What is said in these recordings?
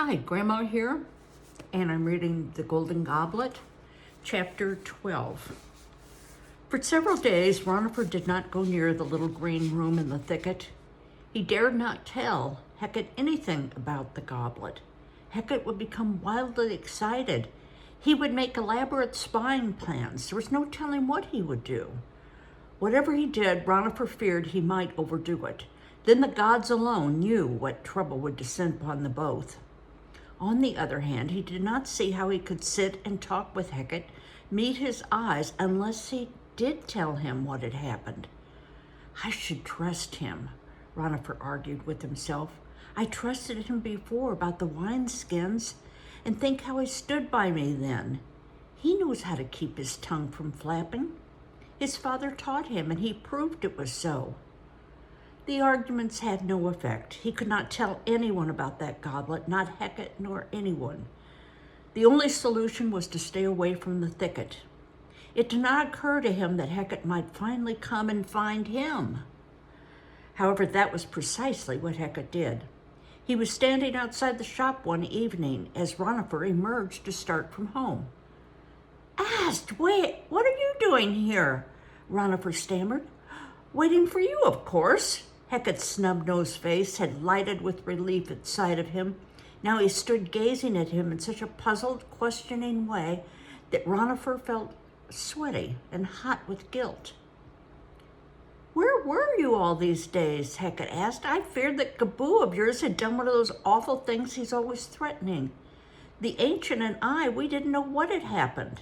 Hi, Grandma here, and I'm reading The Golden Goblet, Chapter 12. For several days, Ranofer did not go near the little green room in the thicket. He dared not tell Heqet anything about the goblet. Heqet would become wildly excited. He would make elaborate spying plans. There was no telling what he would do. Whatever he did, Ranofer feared he might overdo it. Then the gods alone knew what trouble would descend upon them both. On the other hand, he did not see how he could sit and talk with Heqet, meet his eyes, unless he did tell him what had happened. I should trust him, Ranofer argued with himself. I trusted him before about the wineskins, and think how he stood by me then. He knows how to keep his tongue from flapping. His father taught him, and he proved it was so. The arguments had no effect. He could not tell anyone about that goblet, not Heqet nor anyone. The only solution was to stay away from the thicket. It did not occur to him that Heqet might finally come and find him. However, that was precisely what Heqet did. He was standing outside the shop one evening as Ranofer emerged to start from home. Wait, what are you doing here? Ranofer stammered. Waiting for you, of course. Heqet's snub-nosed face had lighted with relief at sight of him. Now he stood gazing at him in such a puzzled, questioning way that Ranofer felt sweaty and hot with guilt. Where were you all these days? Heqet asked. I feared that Goblet of yours had done one of those awful things he's always threatening. The ancient and I, we didn't know what had happened.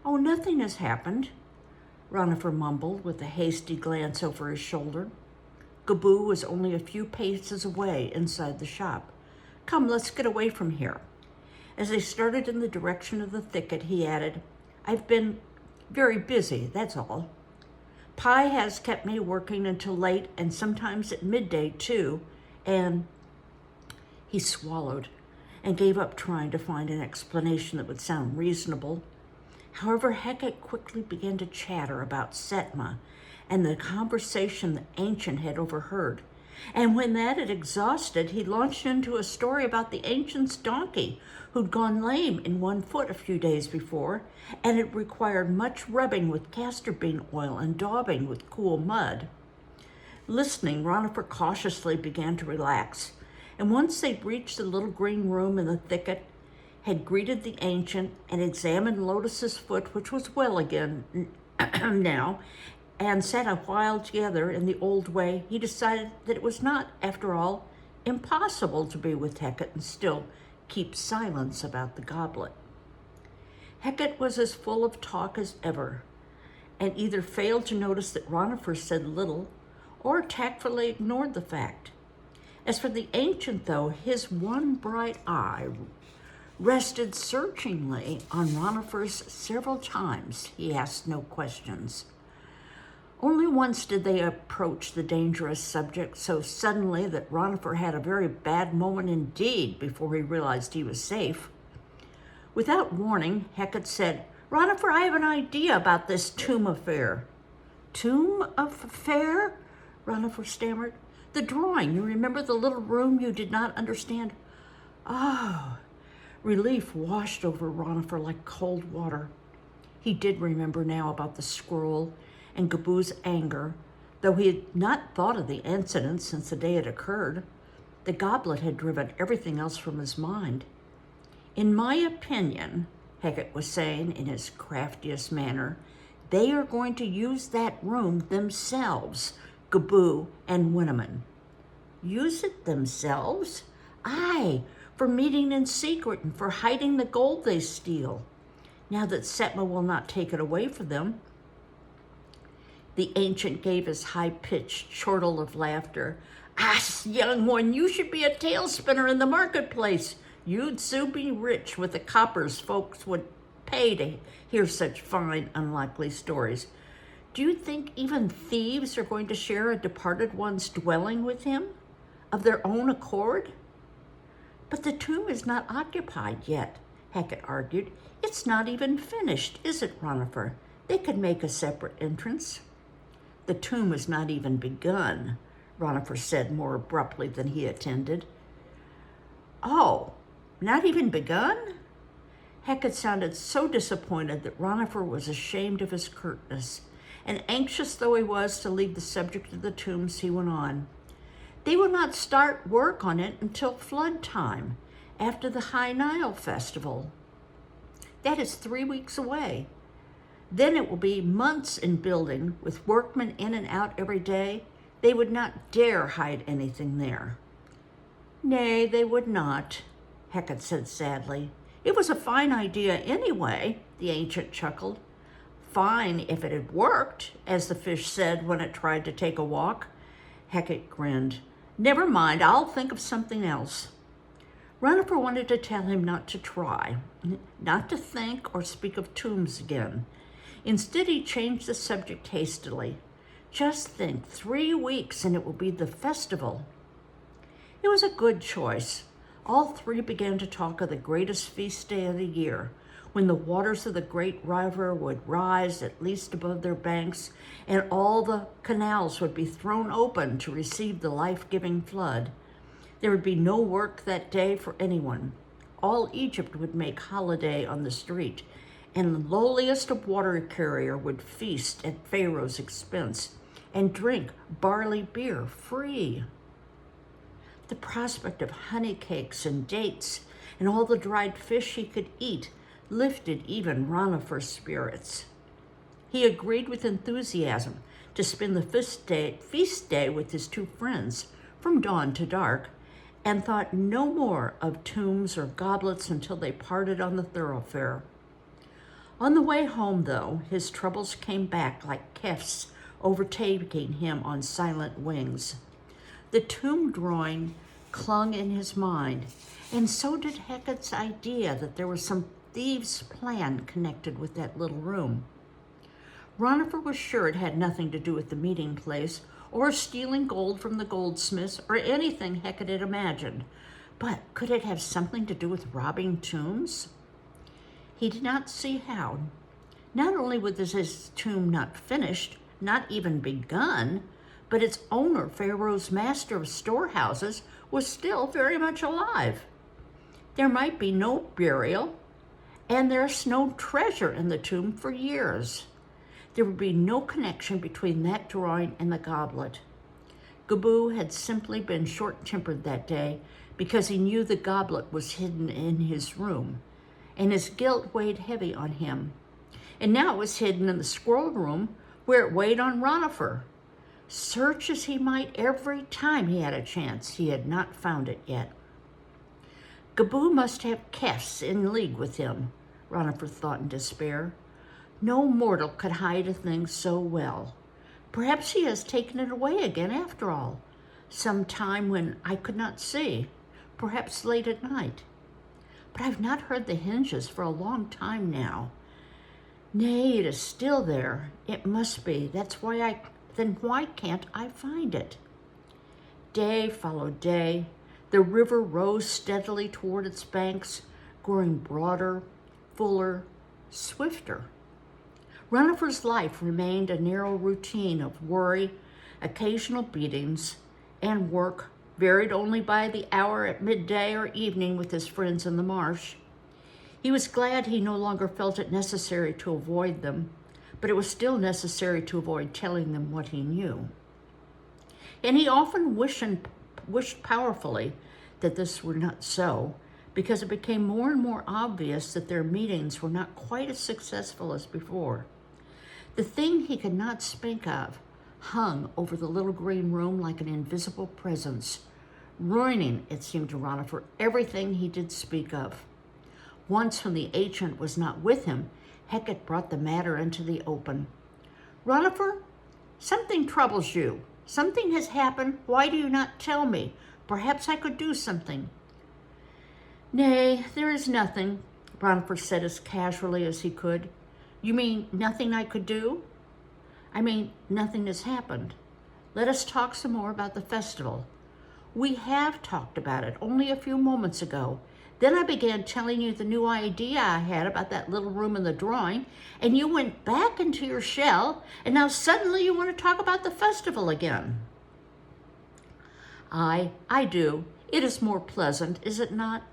Oh, nothing has happened, Ranofer mumbled with a hasty glance over his shoulder. Goblet was only a few paces away inside the shop. Come, let's get away from here. As they started in the direction of the thicket, he added, I've been very busy, that's all. Pi has kept me working until late and sometimes at midday too, and he swallowed and gave up trying to find an explanation that would sound reasonable. However, Heqet quickly began to chatter about Setma and the conversation the ancient had overheard. And when that had exhausted, he launched into a story about the ancient's donkey, who'd gone lame in one foot a few days before, and it required much rubbing with castor bean oil and daubing with cool mud. Listening, Ranofer cautiously began to relax, and once they'd reached the little green room in the thicket, had greeted the ancient and examined Lotus's foot, which was well again now, and sat a while together in the old way, he decided that it was not, after all, impossible to be with Heqet and still keep silence about the goblet. Heqet was as full of talk as ever, and either failed to notice that Ranofer said little, or tactfully ignored the fact. As for the ancient, though, his one bright eye rested searchingly on Ranofer's several times. He asked no questions. Only once did they approach the dangerous subject so suddenly that Ranofer had a very bad moment indeed before he realized he was safe. Without warning, Heqet said, Ranofer, I have an idea about this tomb affair. Tomb affair? Ranofer stammered. The drawing, you remember the little room you did not understand? Oh, relief washed over Ranofer like cold water. He did remember now about the scroll and Goblet's anger, though he had not thought of the incident since the day it occurred. The goblet had driven everything else from his mind. In my opinion, Heqet was saying in his craftiest manner, they are going to use that room themselves, Goblet and Winneman. Use it themselves? Aye, for meeting in secret and for hiding the gold they steal, now that Setma will not take it away from them. The ancient gave his high-pitched chortle of laughter. Young one, you should be a tail spinner in the marketplace. You'd soon be rich with the coppers folks would pay to hear such fine, unlikely stories. Do you think even thieves are going to share a departed one's dwelling with him, of their own accord? But the tomb is not occupied yet, Heqet argued. It's not even finished, is it, Ranofer? They could make a separate entrance. The tomb is not even begun, Ranofer said more abruptly than he intended. Oh, Not even begun? Heqet sounded so disappointed that Ranofer was ashamed of his curtness, and anxious though he was to leave the subject of the tombs, he went on. They will not start work on it until flood time, after the High Nile festival. That is 3 weeks away. Then it will be months in building, with workmen in and out every day. They would not dare hide anything there. Nay, they would not, Heqet said sadly. It was a fine idea anyway, the ancient chuckled. Fine if it had worked, as the fish said when it tried to take a walk. Heqet grinned. Never mind, I'll think of something else. Ranofer wanted to tell him not to try, not to think or speak of tombs again. Instead, he changed the subject hastily. Just think, 3 weeks and it will be the festival. It was a good choice. All three began to talk of the greatest feast day of the year, when the waters of the great river would rise at least above their banks, and all the canals would be thrown open to receive the life-giving flood. There would be no work that day for anyone. All Egypt would make holiday on the street, and the lowliest of water carrier would feast at Pharaoh's expense and drink barley beer free. The prospect of honey cakes and dates and all the dried fish he could eat lifted even Ranofer's spirits. He agreed with enthusiasm to spend the feast day with his two friends from dawn to dark, and thought no more of tombs or goblets until they parted on the thoroughfare. On the way home, though, his troubles came back like kefs overtaking him on silent wings. The tomb drawing clung in his mind, and so did Heqet's idea that there was some thieves' plan connected with that little room. Ranofer was sure it had nothing to do with the meeting place, or stealing gold from the goldsmiths, or anything Heqet had imagined. But could it have something to do with robbing tombs? He did not see how. Not only was his tomb not finished, not even begun, but its owner, Pharaoh's master of storehouses, was still very much alive. There might be no burial, and there's no treasure in the tomb for years. There would be no connection between that drawing and the goblet. Goblet had simply been short-tempered that day because he knew the goblet was hidden in his room, and his guilt weighed heavy on him. And now it was hidden in the scroll room where it weighed on Ranofer. Search as he might every time he had a chance, he had not found it yet. Goblet must have kefs in league with him, Ranofer thought in despair. No mortal could hide a thing so well. Perhaps he has taken it away again after all, some time when I could not see, perhaps late at night. But I've not heard the hinges for a long time now. Nay, it is still there. It must be. Then why can't I find it? Day followed day. The river rose steadily toward its banks, growing broader, fuller, swifter. Ranofer's life remained a narrow routine of worry, occasional beatings, and work, varied only by the hour at midday or evening with his friends in the marsh. He was glad he no longer felt it necessary to avoid them, but it was still necessary to avoid telling them what he knew. And he often wished powerfully that this were not so, because it became more and more obvious that their meetings were not quite as successful as before. The thing he could not speak of hung over the little green room like an invisible presence, ruining, it seemed to Ranofer, everything he did speak of. Once, when the ancient was not with him, Heqet brought the matter into the open. Ranofer, something troubles you. Something has happened. Why do you not tell me? Perhaps I could do something. Nay, there is nothing, Ranofer said as casually as he could. You mean nothing I could do? I mean, nothing has happened. Let us talk some more about the festival. We have talked about it only a few moments ago. Then I began telling you the new idea I had about that little room in the drawing, and you went back into your shell, and now suddenly you want to talk about the festival again. I do. It is more pleasant, is it not?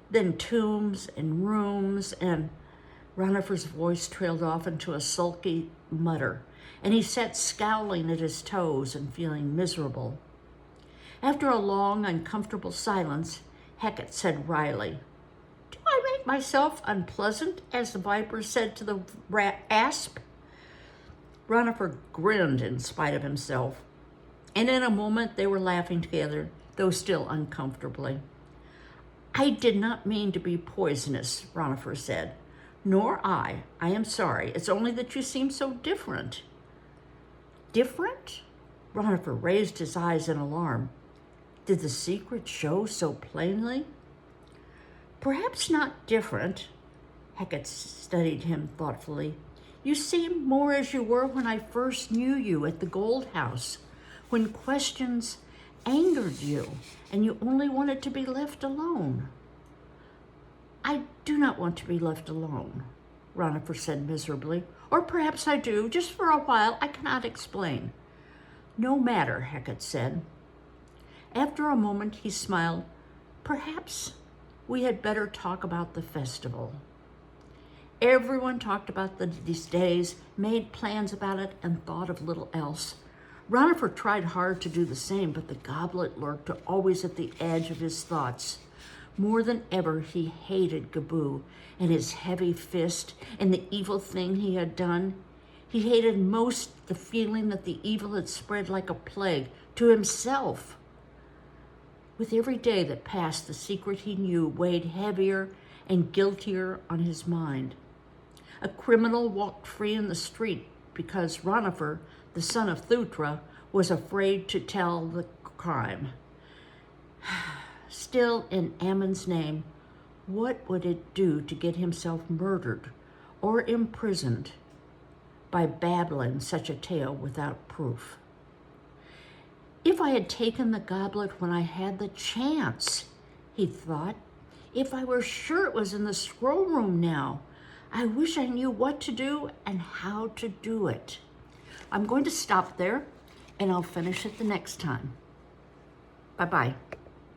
then tombs and rooms, and Ranofer's voice trailed off into a sulky mutter, and he sat scowling at his toes and feeling miserable. After a long, uncomfortable silence, Heqet said wryly, "Do I make myself unpleasant, as the viper said to the asp?" Ranofer grinned in spite of himself, and in a moment they were laughing together, though still uncomfortably. "I did not mean to be poisonous," Ranofer said. "Nor I. I am sorry. It's only that you seem so different." "Different?" Ranofer raised his eyes in alarm. Did the secret show so plainly? "Perhaps not different." Heqet studied him thoughtfully. "You seem more as you were when I first knew you at the Gold House, when questions angered you and you only wanted to be left alone." "I do not want to be left alone," Ranofer said miserably. "Or perhaps I do, just for a while. I cannot explain." "No matter," Heqet said. After a moment, he smiled. "Perhaps we had better talk about the festival." Everyone talked about these days, made plans about it, and thought of little else. Ranofer tried hard to do the same, but the goblet lurked always at the edge of his thoughts. More than ever, he hated Gaboo and his heavy fist and the evil thing he had done. He hated most the feeling that the evil had spread like a plague to himself. With every day that passed, the secret he knew weighed heavier and guiltier on his mind. A criminal walked free in the street because Ranofer, the son of Thutra, was afraid to tell the crime. Still, in Ammon's name, what would it do to get himself murdered or imprisoned by babbling such a tale without proof? If I had taken the goblet when I had the chance, he thought. If I were sure it was in the scroll room now. I wish I knew what to do and how to do it. I'm going to stop there, and I'll finish it the next time. Bye-bye.